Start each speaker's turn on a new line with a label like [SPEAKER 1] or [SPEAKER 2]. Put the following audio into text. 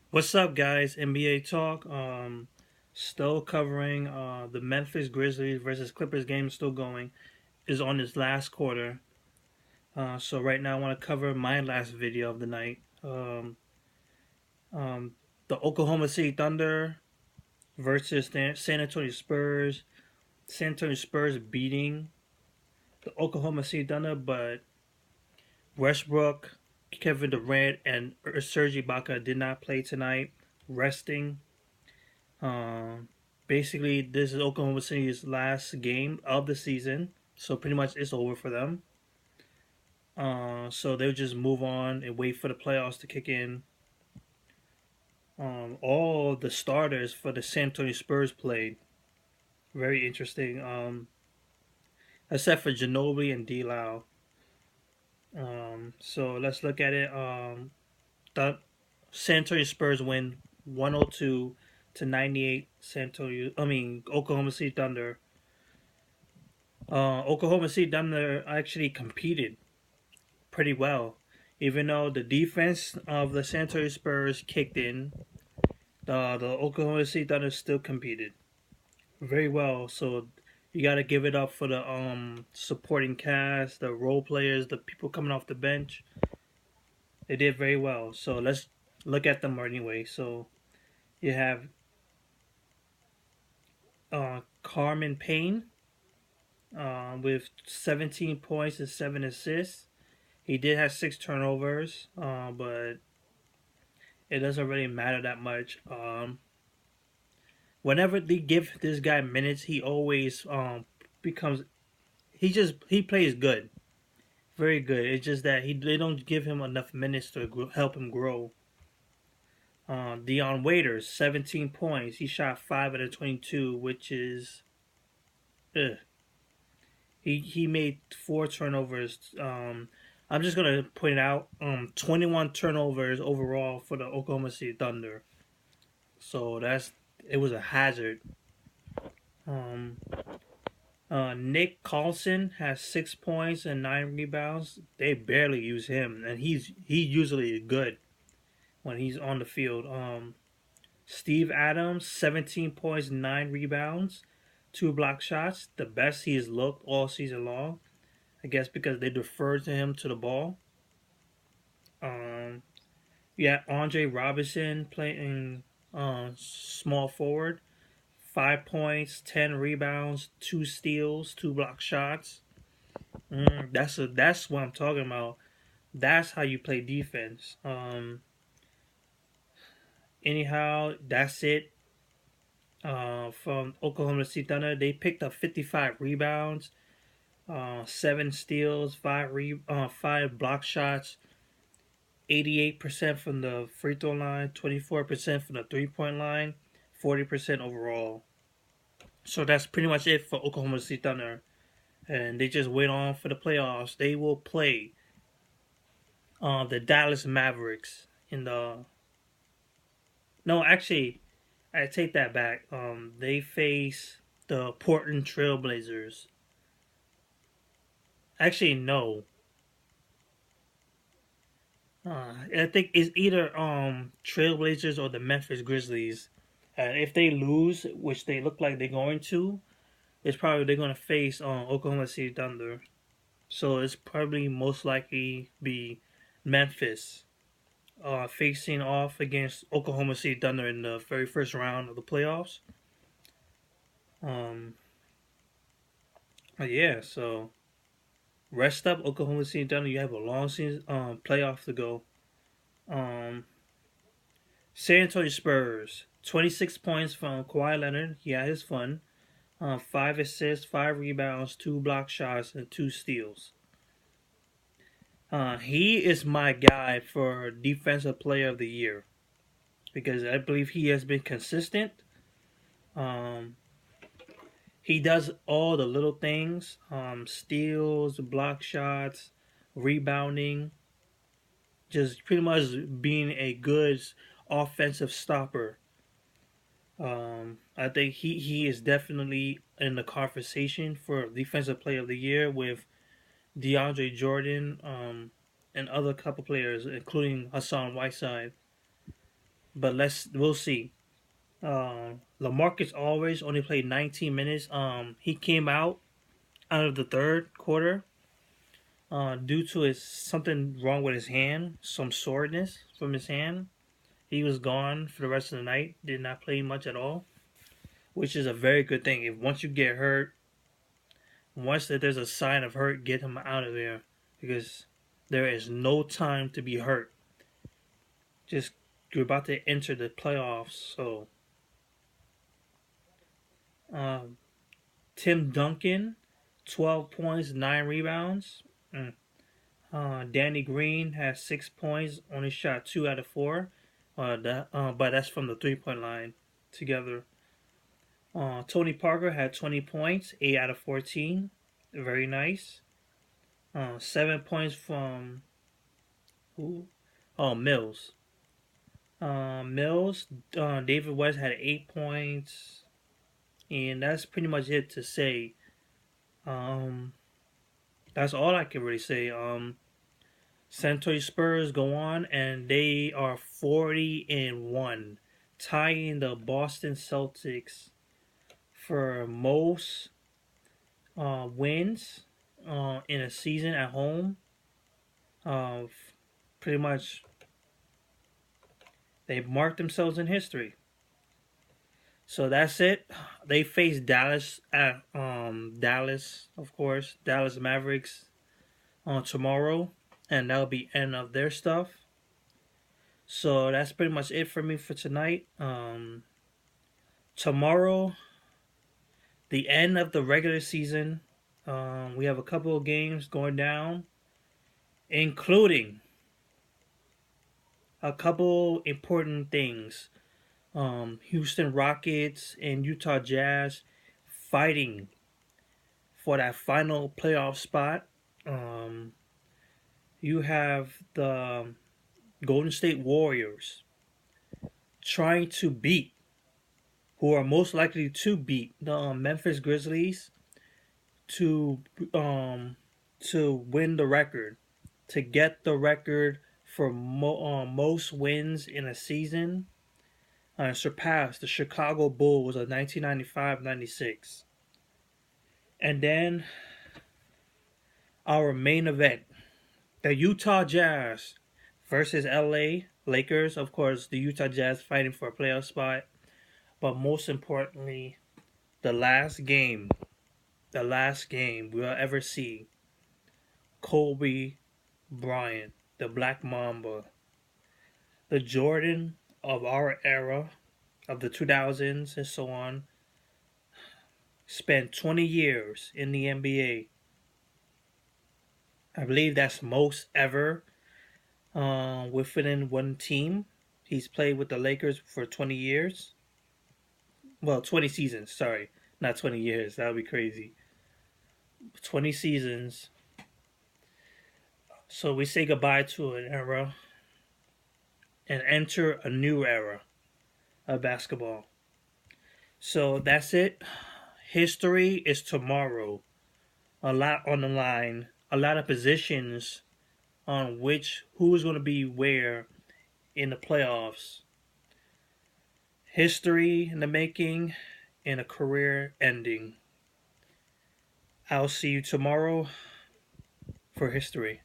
[SPEAKER 1] What's up, guys? NBA talk. Still covering the Memphis Grizzlies versus Clippers game. Still going. Is on this last quarter. So right now I want to cover my last video of the night. Um, the Oklahoma City Thunder versus the San Antonio Spurs. San Antonio Spurs beating the Oklahoma City Thunder, but Westbrook, Kevin Durant, and Serge Ibaka did not play tonight, resting. Um, Basically, this is Oklahoma City's last game of the season, so pretty much it's over for them. So they'll just move on and wait for the playoffs to kick in. All the starters for the San Antonio Spurs played. Very interesting. Except for Ginobili and D. Lau. So let's look at it. The San Antonio Spurs win 102 to 98. Oklahoma City Thunder. Oklahoma City Thunder actually competed pretty well. Even though the defense of the San Antonio Spurs kicked in, the Oklahoma City Thunder still competed very well. So you got to give it up for the supporting cast, the role players, the people coming off the bench. They did very well. So let's look at them anyway. So you have Carmen Payne with 17 points and 7 assists. He did have 6 turnovers, but it doesn't really matter that much. Whenever they give this guy minutes, he always becomes he plays good, very good. It's just that they don't give him enough minutes to help him grow. Dion Waiters, 17 points. He shot 5 out of 22, which is, ugh. He made 4 turnovers. I'm just gonna point out 21 turnovers overall for the Oklahoma City Thunder. So it was a hazard. Um, Nick Carlson has 6 points and 9 rebounds. They barely use him, and he's usually good when he's on the field. Steve Adams, 17 points, 9 rebounds, 2 block shots. The best he's looked all season long. I guess because they deferred to him to the ball. Um, yeah, Andre Robinson playing small forward, 5 points, 10 rebounds, 2 steals, 2 block shots. That's what I'm talking about. That's how you play defense. Anyhow, that's it. From Oklahoma City Thunder, they picked up 55 rebounds, 7 steals, 5 block shots, 88% from the free throw line, 24% from the 3 point line, 40% overall. So that's pretty much it for Oklahoma City Thunder. And they just wait on for the playoffs. They will play the Dallas Mavericks in the. No, actually, I take that back. They face the Portland Trailblazers. Actually, no. I think it's either Trailblazers or the Memphis Grizzlies. If they lose, which they look like they're going to, it's probably they're going to face Oklahoma City Thunder. So it's probably most likely be Memphis facing off against Oklahoma City Thunder in the very first round of the playoffs. Um, yeah, so rest up, Oklahoma City Thunder. You have a long season playoff to go. Um, San Antonio Spurs, 26 points from Kawhi Leonard. He had his fun. 5 assists, 5 rebounds, 2 block shots, and 2 steals. He is my guy for Defensive Player of the Year because I believe he has been consistent. Um, he does all the little things: steals, block shots, rebounding, just pretty much being a good offensive stopper. I think he is definitely in the conversation for Defensive Player of the Year with DeAndre Jordan, and other couple players, including Hassan Whiteside. but we'll see. LaMarcus Aldridge only played 19 minutes. He came out of the third quarter due to his something wrong with his hand, some soreness from his hand. He was gone for the rest of the night. Did not play much at all, which is a very good thing. If once you get hurt, once that there's a sign of hurt, get him out of there because there is no time to be hurt. Just you're about to enter the playoffs, so um, Tim Duncan, 12 points, 9 rebounds. Danny Green has 6 points, only shot 2 out of 4. But that's from the 3 point line together. Tony Parker had 20 points, 8 out of 14. Very nice. 7 points from who? Oh, Mills. Mills. David West had 8 points, and that's pretty much it to say. Um, that's all I can really say. San Antonio Spurs go on, and they are 40-1, tying the Boston Celtics for most wins in a season at home. Uh, Pretty much, they marked themselves in history. So that's it. They face Dallas at Dallas, of course, Dallas Mavericks on tomorrow, and that'll be end of their stuff. So that's pretty much it for me for tonight. Tomorrow, the end of the regular season. We have a couple of games going down, including a couple important things. Houston Rockets and Utah Jazz fighting for that final playoff spot. You have the Golden State Warriors trying to beat, who are most likely to beat the Memphis Grizzlies to win the record, to get the record for most wins in a season, surpass the Chicago Bulls of 1995-96. And then our main event, the Utah Jazz versus LA Lakers. Of course, the Utah Jazz fighting for a playoff spot. But most importantly, the last game we'll ever see, Kobe Bryant, the Black Mamba, the Jordan of our era, of the 2000s and so on, spent 20 years in the NBA. I believe that's most ever within one team. He's played with the Lakers for 20 years. Well, 20 seasons, sorry. Not 20 years. That would be crazy. 20 seasons. So we say goodbye to an era and enter a new era of basketball. So that's it. History is tomorrow. A lot on the line. A lot of positions on who is going to be where in the playoffs. History in the making and a career ending. I'll see you tomorrow for history.